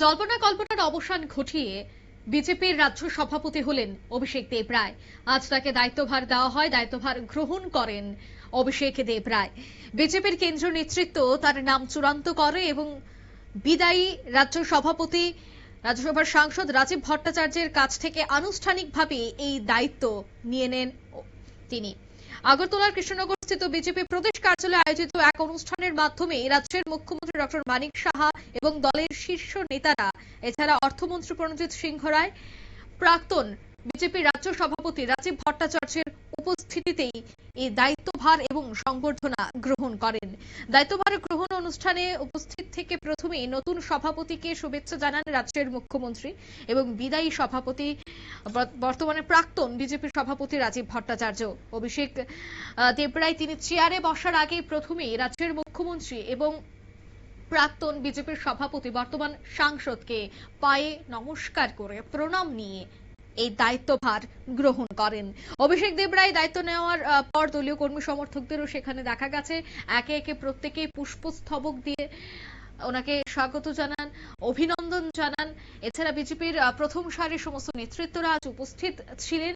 জল্পনা কল্পনার অবসান ঘটিয়ে বিজেপির রাজ্য সভাপতি হলেন অভিষেক দেব রায়। আজ তাকে দায়িত্বভার দেওয়া হয়, দায়িত্বভার গ্রহণ করেন অভিষেক দেব রায়। বিজেপির কেন্দ্রীয় নেতৃত্ব তার নাম চূড়ান্ত করে এবং বিদায়ী রাজ্য সভাপতি রাজ্যসভার সাংসদ রাজীব ভট্টাচার্যের কাছ থেকে আনুষ্ঠানিকভাবে এই দায়িত্ব নিয়ে নেন তিনি। আগরতলার কৃষ্ণনগর স্থিত বিজেপি প্রদেশ কার্যালয়ে আয়োজিত এক অনুষ্ঠানের মাধ্যমে রাজ্যের মুখ্যমন্ত্রী ডক্টর মানিক সাহা এবং দলের শীর্ষ নেতারা, এছাড়া অর্থমন্ত্রী প্রণজিৎ সিংহ রায়, প্রাক্তন বিজেপি রাজ্য সভাপতি রাজীব ভট্টাচার্যের উপস্থিতিতেই এই দায়িত্বভার এবং সংবর্ধনা গ্রহণ করেন। দায়িত্বভার গ্রহণ অনুষ্ঠানে উপস্থিত থেকে প্রথমেই নতুন সভাপতিকে শুভেচ্ছা জানান রাজ্যের মুখ্যমন্ত্রী এবং বিদায়ী সভাপতি বর্তমানে প্রাক্তন বিজেপি সভাপতি রাজীব ভট্টাচার্য। অভিষেক দেব রায় তিনি চেয়ারে বসার আগে প্রথমেই রাজ্যের মুখ্যমন্ত্রী এবং প্রাক্তন বিজেপির সভাপতি বর্তমান সাংসদকে পায়ে নমস্কার করে প্রণাম নিয়ে এই দায়িত্বভার গ্রহণ করেন। অভিষেক দেব রায় দায়িত্ব নেওয়ার পর দলীয় কর্মী সমর্থকদেরও সেখানে দেখা গেছে একে একে প্রত্যেকেই পুষ্পস্তবক দিয়ে ওনাকে স্বাগত জানান, অভিনন্দন জানান। এছাড়া বিজেপির প্রথম সারির সমস্ত নেতৃত্বরা আজ উপস্থিত ছিলেন।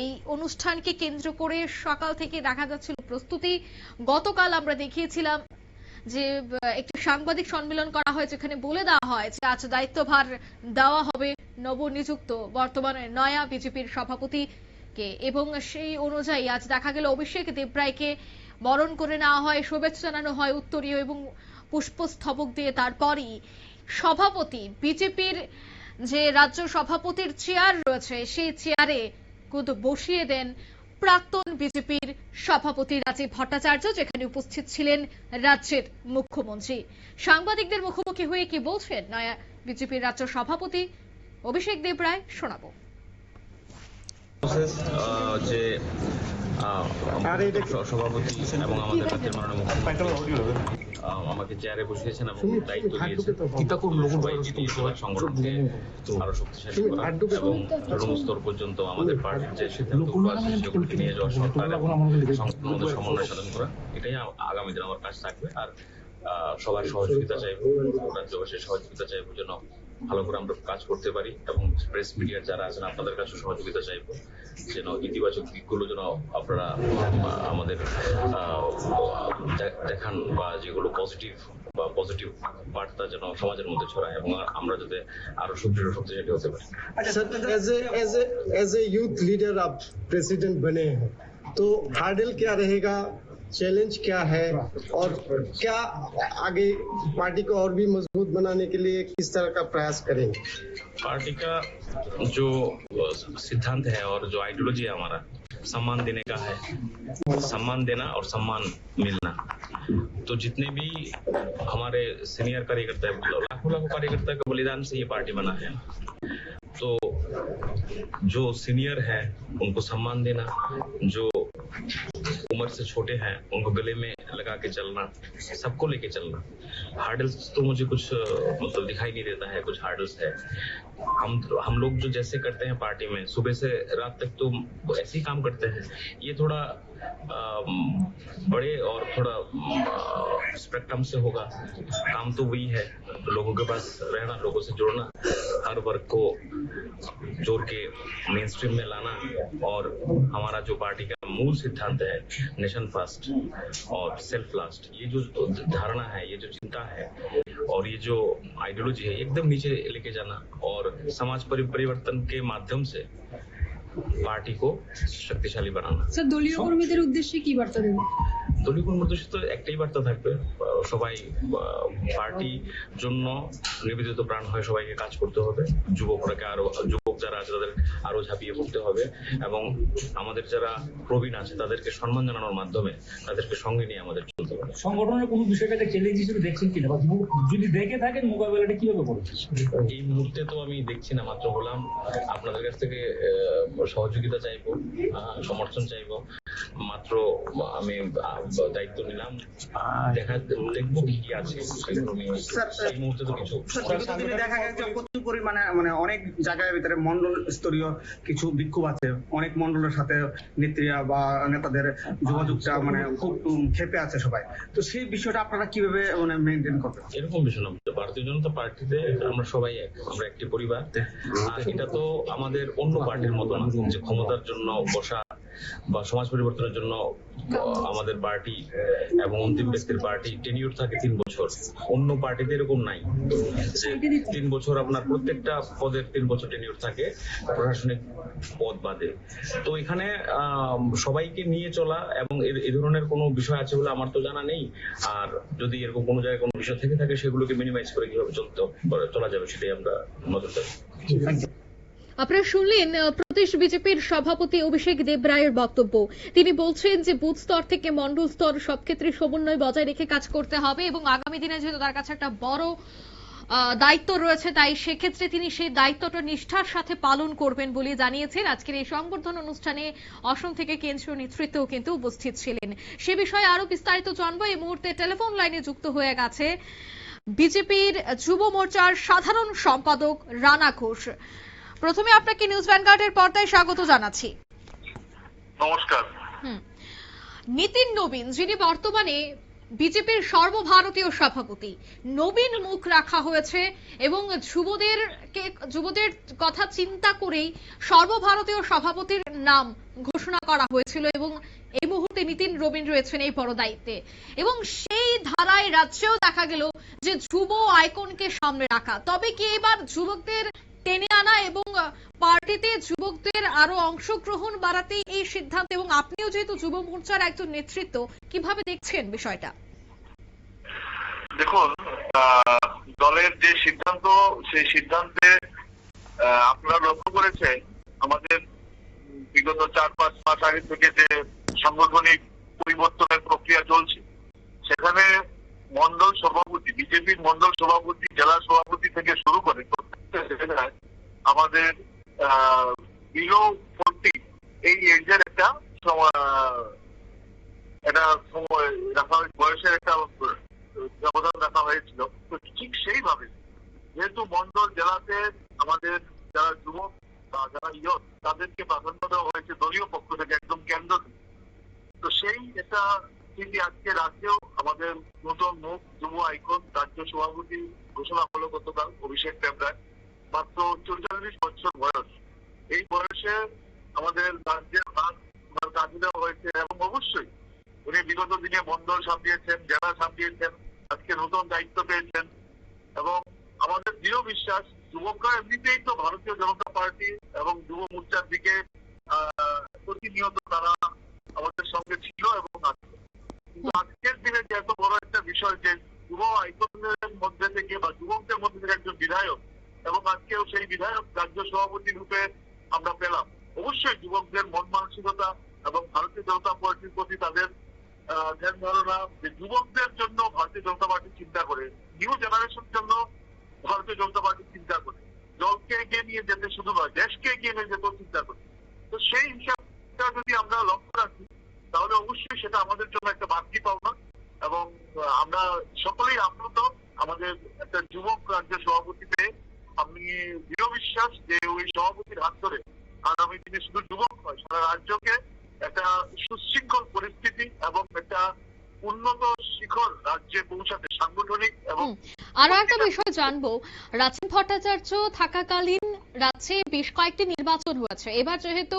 এই অনুষ্ঠানকে কেন্দ্র করে সকাল থেকে দেখা যাচ্ছিল প্রস্তুতি। গতকাল আমরা দেখিয়েছিলাম যে একটি সাংবাদিক সম্মেলন করা হয়, যেখানে বলে দেওয়া হয় যে আজ দায়িত্বভার দেওয়া হবে নবনিযুক্ত বর্তমানে নয়া বিজেপির সভাপতিকে, এবং সেই অনুযায়ী আজ দেখা গেল অভিষেক দেব রায়কে বরণ করে নেওয়া হয়, শুভেচ্ছা জানানো হয় উত্তরীয় এবং পুষ্পস্তবক দিয়ে। তারপরই সভাপতি বিজেপির যে রাজ্য সভাপতির চেয়ার রয়েছে সেই চেয়ারে বসিয়ে দেন প্রাক্তন বিজেপির সভাপতি রাজীব ভট্টাচার্য, যেখানে উপস্থিত ছিলেন রাজ্যের মুখ্যমন্ত্রী। সাংবাদিকদের মুখোমুখি হয়ে কি বলছেন নয়া বিজেপির রাজ্য সভাপতি অভিষেক দেব রায়, শোনাবো। সভাপতি এবং আমাদের রাজ্যের মাননীয় মুখ্যমন্ত্রী আমাকে চেয়ারে বসিয়েছেন এবং দায়িত্ব দিয়েছেন সবাই সংগঠনকে আরো শক্তিশালী করা এবং তৃণমূল স্তর পর্যন্ত আমাদের পার্টির যে সিদ্ধান্তগুলো আছে সেগুলোকে নিয়ে যাওয়া, সরকার এবং সংগঠনের মধ্যে সমন্বয় সাধন করা, এটাই আগামী দিন আমার কাজ থাকবে। আর সবার সহযোগিতা চাইবো, রাজ্যবাসীর সহযোগিতা চাইবো যেন ভালো করে আমরা কাজ করতে পারি এবং প্রেস মিডিয়ার যারা আছেন আপনাদের কাছে সহযোগিতা চাইবো যেন ইতিবাচক দিকগুলো যেন আপনারা আমাদের দেখান বা যেগুলো পজিটিভ বার্তা যেন সমাজের মধ্যে ছড়ায় এবং আমরা যাতে আরো সুদৃঢ় শক্তিশালী হতে পারি। एज ए यूथ लीडर आप प्रेसिडेंट बने हैं तो हार्डल क्या रहेगा, चैलेंज क्या है और क्या आगे पार्टी को और भी मजबूत बनाने के लिए किस तरह का प्रयास करेंगे? पार्टी का जो सिद्धांत है और जो आइडियोलॉजी है हमारा सम्मान देने का है, सम्मान देना और सम्मान मिलना। तो जितने भी हमारे सीनियर कार्यकर्ता है, लाखों कार्यकर्ता के बलिदान से ये पार्टी बना है, तो जो सीनियर है उनको सम्मान देना, जो उम्र से छोटे हैं उनको गले में लगा के चलना, सबको लेके चलना। हार्डल्स तो मुझे कुछ मतलब दिखाई नहीं देता है, कुछ हार्डल्स है। हम लोग जो जैसे करते हैं पार्टी में सुबह से रात तक तो ऐसे ही काम करते हैं, ये थोड़ा बड़े और थोड़ा स्पेक्ट्रम से होगा। काम तो वही है, लोगों के पास रहना, लोगों से जुड़ना, हर वर्ग को जोड़ के मेन स्ट्रीम में लाना। और हमारा जो पार्टी का मूल सिद्धांत है नेशन फर्स्ट और सेल्फ लास्ट, ये जो धारणा है, ये जो चिंता है और ये जो आइडियोलॉजी है एकदम नीचे लेके जाना और समाज परिवर्तन के माध्यम से পার্টি কো শক্তিশালী বানানো। স্যার, দলীয় কর্মীদের উদ্দেশ্যে কি বার্তা দেবেন? দলীয় কর্মীদের উদ্দেশ্যে তো একটাই বার্তা থাকবে, সবাই পার্টির জন্য নিবেদিত প্রাণ হয়ে সবাইকে কাজ করতে হবে। যুবক যারা আছে তাদের আরো ঝাঁপিয়ে পড়তে হবে এবং আমাদের যারা প্রবীণ আছে তাদেরকে সম্মান জানানোর মাধ্যমে তাদেরকে সঙ্গে নিয়ে আমাদের চলতে হবে। সংগঠনের কোনো বিষয়টাকে চ্যালেঞ্জ হিসেবে দেখছেন কিনা বা যদি দেখে থাকেন মোকাবেলাটা কিভাবে করছেন? এই মুহূর্তে তো আমি দেখছি না, মাত্র বললাম আপনাদের কাছ থেকে সহযোগিতা চাইবো, সমর্থন চাইবো। মাত্র আমি দায়িত্ব নিলাম, দেখবো কি আছে। এই মুহূর্তে তো কিছু দেখা গেছে প্রচুর পরিমাণে মানে অনেক জায়গার ভিতরে মন্ডল স্তরীয় কিছু বিক্ষোভ আছে, অনেক মন্ডলের সাথে নেত্রীরা বা নেতাদের যোগাযোগটা মানে খুব ক্ষেপে আছে সবাই। তো সেই বিষয়টা আপনারা কিভাবে মানে মেনটেন করবেন? এরকম বিষয় না, ভারতীয় জনতা পার্টিতে আমরা সবাই এক, আমরা একটি পরিবার। আর এটা তো আমাদের অন্য পার্টির মতো না যে ক্ষমতার জন্য বসা বা সমাজ পরিবর্তনের জন্য আমাদের পার্টি এবং অন্তিম ব্যক্তির পার্টি টেনিউর থাকে 3 বছর। অন্য পার্টিতে এরকম নাই যে 3 বছর আপনার প্রত্যেকটা পদের 3 বছর টেনিউর থাকে, প্রশাসনিক পদ বাদে। তো এখানে সবাইকে নিয়ে চলা এবং এই ধরনের কোনো বিষয় আছে বলে আমার তো জানা নেই। আর যদি এরকম কোনো জায়গায় কোনো বিষয় থেকে থাকে সেগুলোকে মিনিমাইজ করে কিভাবে চলা যাবে সেটাই আমরা নজর দেব। আপনারা শুনলেন প্রদেশ বিজেপির সভাপতি অভিষেক দেবরায়ের বক্তব্য। তিনি বলছেন যে বুথ স্তর থেকে মন্ডল স্তর সব ক্ষেত্রে সমন্বয় বজায় রেখে কাজ করতে হবে এবং আগামী দিনে যেহেতু তার কাছে একটা বড় দায়িত্ব রয়েছে, তাই সেক্ষেত্রে তিনি সেই দায়িত্বটা নিষ্ঠার সাথে পালন করবেন বলে জানিয়েছেন। আজকের এই সংবর্ধনা অনুষ্ঠানে অসম থেকে কেন্দ্রীয় নেতৃত্বও কিন্তু উপস্থিত ছিলেন। সে বিষয়ে আরো বিস্তারিত জানবো। এই মুহূর্তে টেলিফোন লাইনে যুক্ত হয়ে গেছে বিজেপির যুব মোর্চার সাধারণ সম্পাদক রানা ঘোষ। প্রথমে আপনাকে নিউজ ভ্যানগার্ডের পর্দায় স্বাগত জানাচ্ছি। নমস্কার। নিতিন নবীন, যিনি বর্তমানে বিজেপির সর্বভারতীয় সভাপতি, নবীন মুখ রাখা হয়েছে এবং যুবদের কথা চিন্তা করেই সর্বভারতীয় সভাপতির নাম ঘোষণা করা হয়েছিল এবং এই মুহূর্তে নিতিন নবীন রয়েছেন এই বড় দায়িত্বে। এবং সেই ধারায় রাজ্যেও দেখা গেল যে যুব আইকনকে সামনে রাখা। তবে কি এবার যুবকদের টেনে আনা এবং পার্টিতে যুবকদের আরো অংশগ্রহণ বাড়াতে এই সিদ্ধান্ত, এবং আপনিও যেহেতু যুব মোর্চার একজন নেতৃত্ব, কিভাবে দেখছেন বিষয়টা? দেখুন, দলের যে সিদ্ধান্ত, সেই সিদ্ধান্তে আপনারা লক্ষ্য করেছেন আমাদের বিগত 4-5 মাস আগে থেকে যে সাংগঠনিক পরিবর্তনের প্রক্রিয়া চলছে, সেখানে মন্ডল সভাপতি, বিজেপির মন্ডল সভাপতি, জেলা সভাপতি থেকে শুরু করে আমাদের বিলো 40 এই এজের একটা সময় রাখা, বয়সের একটা ব্যবধান রাখা হয়েছিল। তো ঠিক সেইভাবে যেহেতু মন্ডল জেলাতে আমাদের যারা যুবক বা যারা ইয়ত, তাদেরকে প্রাধান্য দেওয়া হয়েছে দলীয় পক্ষ থেকে একদম কেন্দ্র থেকে। তো সেই এটা কিন্তু আজকে রাজ্যেও আমাদের নতুন মুখ যুব আইকন রাজ্য সভাপতি ঘোষণা হলো গতকাল, অভিষেক দেবরায়। মাত্র 44 বছর বয়স। এই বয়সে আমাদের রাজ্যের কাজে দেওয়া হয়েছে এবং অবশ্যই উনি বিগত দিনে মন্ডল সামলিয়েছেন, জেলা সামলিয়েছেন, আজকে নতুন দায়িত্ব পেয়েছেন। এবং আমাদের দৃঢ় বিশ্বাস, যুবকরা এমনিতেই তো ভারতীয় জনতা পার্টি এবং যুব মোর্চার দিকে প্রতিনিয়ত তারা আমাদের সঙ্গে ছিল এবং আছে। কিন্তু আজকের দিনে যে এত বড় একটা বিষয় যে যুব আইকনের মধ্যে থেকে বা যুবকদের মধ্যে থেকে একজন বিধায়ক, এবং আজকেও সেই বিধায়ক রাজ্য সভাপতি রূপে আমরা পেলাম। অবশ্যই যুবকদের মন মানসিকতা এবং ভারতীয় জনতা পার্টির প্রতি তাদের ধ্যান ধারণা, যে যুবকদের জন্য ভারতীয় জনতা পার্টি চিন্তা করে, নিউ জেনারেশনের জন্য ভারতীয় জনতা পার্টি চিন্তা করে, দলকে এগিয়ে নিয়ে যেতে শুধু নয়, দেশকে এগিয়ে নিয়ে যেতেও চিন্তা করে। তো সেই হিসাবটা যদি আমরা লক্ষ্য রাখি, তাহলে অবশ্যই সেটা আমাদের জন্য একটা বাড়তি পাওনা। এবং আমরা সকলেই আপ্লুত আমাদের একটা যুবক রাজ্য সভাপতি পেয়ে। আমি দৃঢ় বিশ্বাস যে ওই সভাপতির হাত ধরে আগামী দিনে শুধু যুবক নয়, সারা রাজ্যকে একটা সুশৃঙ্খল পরিস্থিতি এবং একটা উন্নত শিখর রাজ্যে পৌঁছাতে সাংগঠনিক এবং আরো একটা বিষয় জানবো, রাজীব ভট্টাচার্য থাকাকালীন রাজ্যে বেশ কয়েকটি নির্বাচন হয়েছে। এবার যেহেতু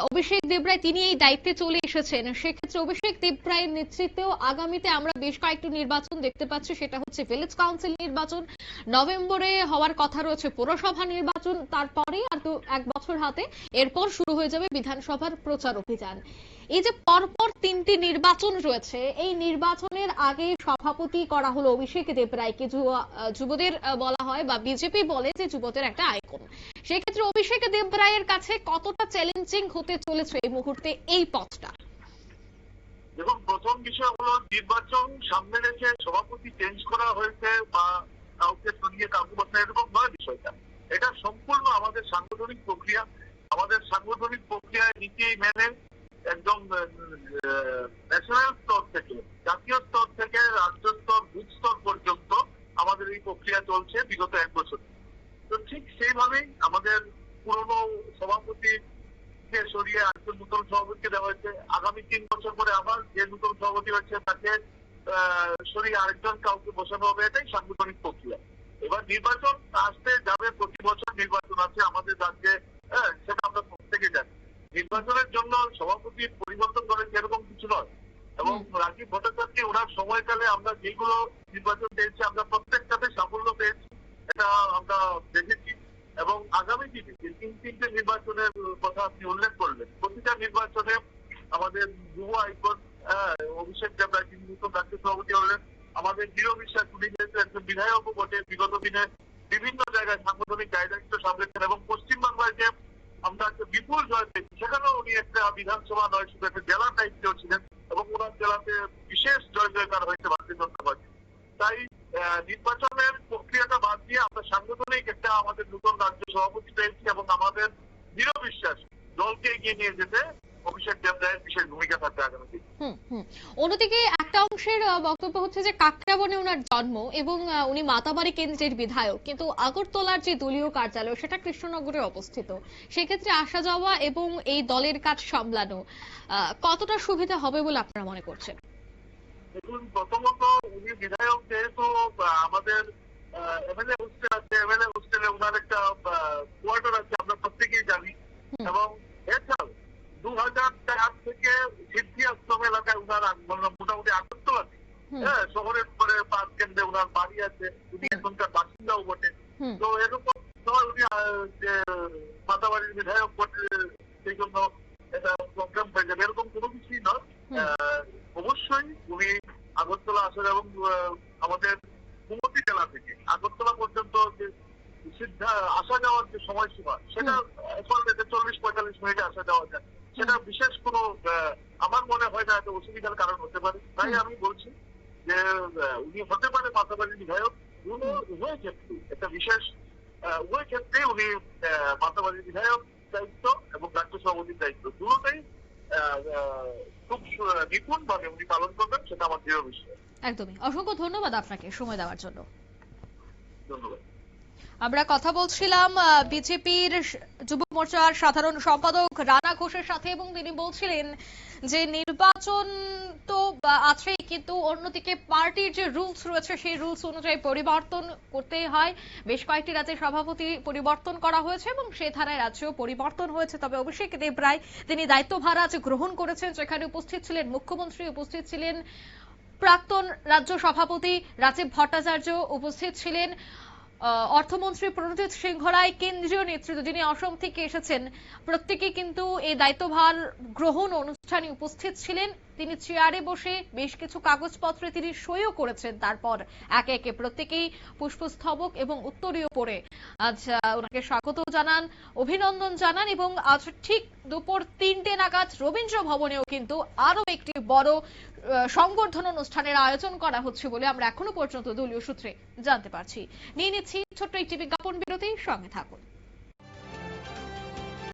অভিষেক দেবরায় তিনি এই দায়িত্বে চলে এসেছেন, সেক্ষেত্রে অভিষেক দেবরায়ের নেতৃত্বেও আগামীতে আমরা বেশ কয়েকটি নির্বাচন দেখতে পাচ্ছি। সেটা হচ্ছে ভিলেজ কাউন্সিল নির্বাচন, নভেম্বরে হওয়ার কথা রয়েছে পৌরসভা নির্বাচন, তারপরে আর তো 1 বছর হাতে, এরপর শুরু হয়ে যাবে বিধানসভার প্রচার অভিযান। এই যে পরপর 3টি নির্বাচন রয়েছে, এই নির্বাচনের আগে সভাপতি করা হলো অভিষেক দেবরায়কে। যুবদের বলা হয় বা বিজেপি বলে যে যুবদের একটা আইকন। সেক্ষেত্রে অভিষেক দেবরায়ের কাছে কতটা চ্যালেঞ্জিং হতে চলেছে এই মুহূর্তে এই পথটা? দেখুন, প্রথম বিষয় হলো নির্বাচন সামনে রেখে সভাপতি চেঞ্জ করা হয়েছে বা কাউকে সরিয়ে কাউকে বসানো, এরকম নয় বিষয়টা। এটা সম্পূর্ণ আমাদের সাংগঠনিক প্রক্রিয়া। আমাদের সাংগঠনিক প্রক্রিয়ায় নীতি মেনে একদম ন্যাশনাল স্তর থেকে, জাতীয় স্তর থেকে রাজ্য স্তর, বুথ স্তর পর্যন্ত আমাদের এই প্রক্রিয়া চলছে বিগত 1 বছর। তো ঠিক সেইভাবেই আমাদের পুরনো সভাপতিকে সরিয়ে আরেকজন নতুন সভাপতিকে দেওয়া হয়েছে। আগামী 3 বছর পরে আবার যে নতুন সভাপতি হচ্ছে তাকে সরিয়ে আরেকজন কাউকে বসানো হবে। এটাই সাংগঠনিক প্রক্রিয়া। এবার নির্বাচন আসতে যাবে, প্রতি বছর নির্বাচন আছে আমাদের রাজ্যে, সেটা আমরা প্রত্যেকে জানি। নির্বাচনের জন্য সভাপতি পরিবর্তন করে সেরকম কিছু নয়। এবং রাজীব ভট্টাচার্যকে ওনার সময়কালে আমরা যেগুলো নির্বাচন পেয়েছি, আমরা প্রত্যেকটাতে সাফল্য পেয়েছি, এটা আমরা দেখেছি। এবং আগামী দিনে যে 3টে নির্বাচনের কথা আপনি উল্লেখ করলেন, প্রতিটা নির্বাচনে আমাদের যুব আইকন অভিষেক দেবরায়, যিনি নতুন রাজ্য সভাপতি হলেন, আমাদের দৃঢ় বিশ্বাস, উনি যেহেতু একজন বিধায়কও বটে, বিগত দিনে বিভিন্ন জায়গায় সাংগঠনিক দায়িত্ব সামলেছেন এবং পশ্চিমবাংলায় যে আমরা একটা বিপুল জয় পেয়েছি, সেখানেও উনি একটা বিধানসভা নয়, শুধু একটা জেলার দায়িত্বেও ছিলেন এবং ওনার জেলাতে বিশেষ জয় জয়কার হয়েছে ভারতীয় জনতা পার্টি। তাই নির্বাচনের প্রক্রিয়াটা বাদ দিয়ে আমরা সাংগঠনিক একটা আমাদের নতুন রাজ্য সভাপতি পেয়েছি এবং আমাদের দৃঢ় বিশ্বাস দলকে এগিয়ে নিয়ে যেতে অভিষেক দেবরায়ের বিশেষ ভূমিকা থাকবে আগামী দিনে। অন্যদিকে একটা অংশের বক্তব্য হচ্ছে যে কাকরাবনে ওনার জন্ম এবং উনি মাতাবাড়ি কেন্দ্রের বিধায়ক, কিন্তু আগরতলার যে দলীয় কার্যালয় সেটা কৃষ্ণনগরে অবস্থিত। সেক্ষেত্রে আসা যাওয়া এবং এই দলের কাজ সামলানো কতটা সুবিধা হবে বলে আপনারা মনে করছেন? দেখুন, প্রথমত উনি বিধায়ক, যেহেতু আমাদের এমএলএ হোস্টেল আছে, এমএলএ হোস্টেলে ওনার একটা কোয়ার্টার আছে, আমরা প্রত্যেকেই জানি। এবং এছাড়াও 2004 থেকে সিদ্ধি আশ্রম এলাকায় ওনার মোটামুটি আগরতলাতে শহরের পরে 5 কেন্দ্রে ওনার বাড়ি আছে, উনি এখনকার বাসিন্দাও বটে। তো এরকম নয় উনি যে মাতাবাড়ির বিধায়ক বটে সেই জন্য এটা প্রোগ্রাম হয়ে যাবে, এরকম কোনো কিছুই নয়। অবশ্যই উনি আগরতলা আসেন এবং আমাদের কুমতি জেলা থেকে আগরতলা পর্যন্ত যে সিদ্ধা আসা যাওয়ার যে সময়সীমা, সেটা এখন 40-45 মিনিটে আসা যাওয়া যায়, সেটা বিশেষ কোনো আমার মনে হয় না এত অসুবিধার কারণ হতে পারে। তাই আমি বলছি যে উনি হতে পারে মাতাবাড়ির বিধায়ক, উভয় ক্ষেত্রে একটা বিশেষ উভয় ক্ষেত্রে উনি মাতাবাড়ির বিধায়ক দায়িত্ব এবং রাজ্য সভাপতির দায়িত্ব দুটোতেই খুব নিপুণ ভাবে উনি পালন করবেন, সেটা আমার দৃঢ় বিশ্বাস। একদমই। অসংখ্য ধন্যবাদ আপনাকে সময় দেওয়ার জন্য। ধন্যবাদ। আমরা কথা বলছিলাম বিজেপির যুব মোর্চার সাধারণ সম্পাদক রানা ঘোষের সাথে এবং তিনি বলছিলেন যে নির্বাচন তো আছেই, কিন্তু অন্যদিকে পার্টির যে রুলস রয়েছে সেই রুলস অনুযায়ী পরিবর্তন করতেই হয়। বেশ কয়েকটি রাজ্যের সভাপতি পরিবর্তন করা হয়েছে এবং সে ধারায় রাজ্যেও পরিবর্তন হয়েছে। তবে অভিষেক দেবরায় তিনি দায়িত্বভার আজ গ্রহণ করেছেন, যেখানে উপস্থিত ছিলেন মুখ্যমন্ত্রী, উপস্থিত ছিলেন প্রাক্তন রাজ্য সভাপতি রাজীব ভট্টাচার্য, উপস্থিত ছিলেন অর্থমন্ত্রী প্রণজিৎ সিংহ রায়, কেন্দ্রীয় নেতৃত্ব যিনি অসম থেকে এসেছেন, প্রত্যেকেই কিন্তু এই দায়িত্বভার গ্রহণ অনুষ্ঠানে উপস্থিত ছিলেন। তিনি চেয়ারে বসে বেশ কিছু কাগজপত্রে তিনি সইও করেছেন। তারপর একে একে প্রত্যেকেই পুষ্পস্তবক এবং উত্তরীয় পরে আজ ওনাকে স্বাগত জানান, অভিনন্দন জানান এবং আজ ঠিক দুপুর 3টে নাগাদ রবীন্দ্র ভবনেও কিন্তু আরো একটি বড় সংবর্ধনা অনুষ্ঠানের আয়োজন করা হচ্ছে বলে আমরা এখনো পর্যন্ত দলীয় সূত্রে জানতে পারছি। নিয়ে নিচ্ছি ছোট্ট একটি বিজ্ঞাপন বিরতি, সঙ্গে থাকুন।